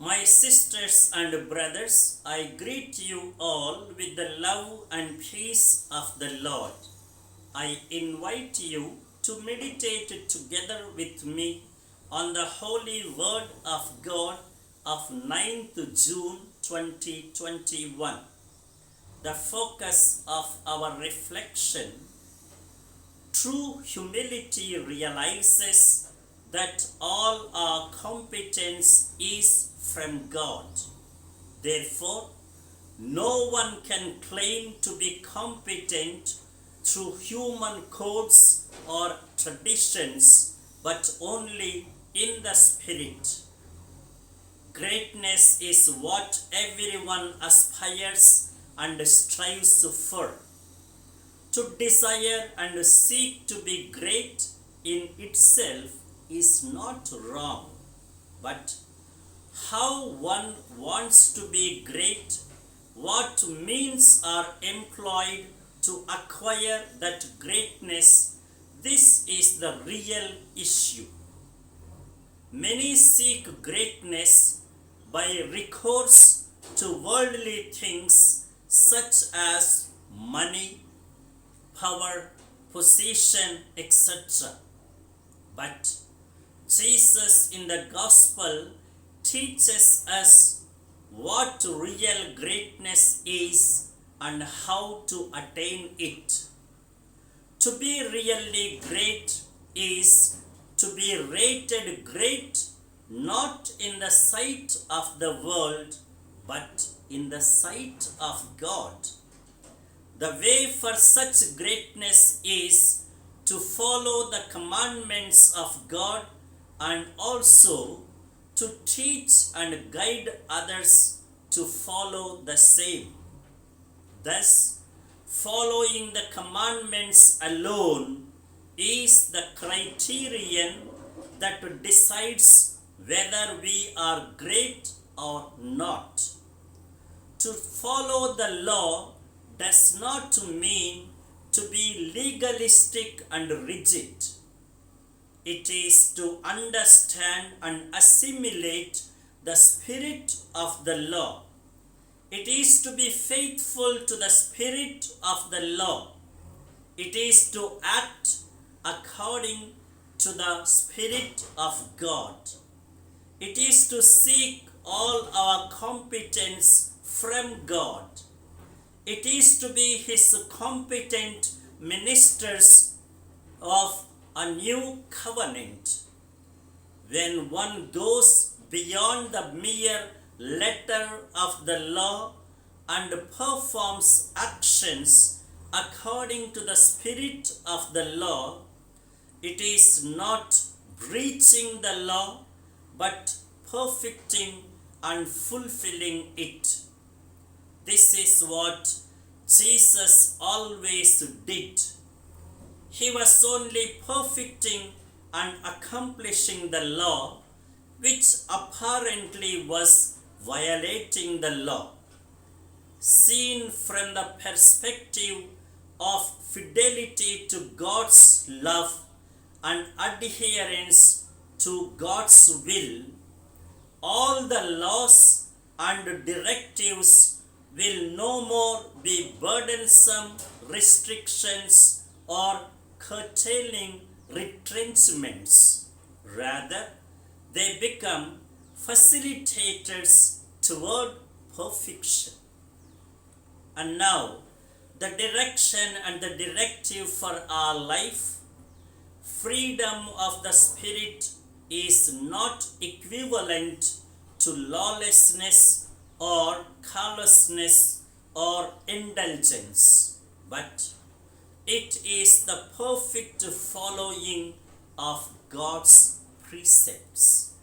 My sisters and brothers, I greet you all with the love and peace of the Lord. I invite you to meditate together with me on the holy word of God of 9th June 2021. The focus of our reflection: true humility realizes that all our competence is from God. Therefore, no one can claim to be competent through human codes or traditions, but only in the Spirit. Greatness is what everyone aspires and strives for. To desire and seek to be great in itself is not wrong, but how one wants to be great, what means are employed to acquire that greatness, this is the real issue. Many seek greatness by recourse to worldly things such as money, power, position, etc. But Jesus in the gospel teaches us what real greatness is and how to attain it. To be really great is to be rated great not in the sight of the world but in the sight of God. The way for such greatness is to follow the commandments of God and also to teach and guide others to follow the same. Thus, following the commandments alone is the criterion that decides whether we are great or not. To follow the law does not mean to be legalistic and rigid. It is to understand and assimilate the spirit of the law. It is to be faithful to the spirit of the law. It is to act according to the Spirit of God. It is to seek all our competence from God. It is to be His competent ministers of a new covenant. When one goes beyond the mere letter of the law and performs actions according to the spirit of the law, it is not breaching the law but perfecting and fulfilling it. This is what Jesus always did. He was only perfecting and accomplishing the law, which apparently was violating the law. Seen from the perspective of fidelity to God's love and adherence to God's will, all the laws and directives will no more be burdensome restrictions or curtailing retrenchments. Rather, they become facilitators toward perfection. And now, the direction and the directive for our life: freedom of the Spirit is not equivalent to lawlessness or callousness or indulgence, but it is the perfect following of God's precepts.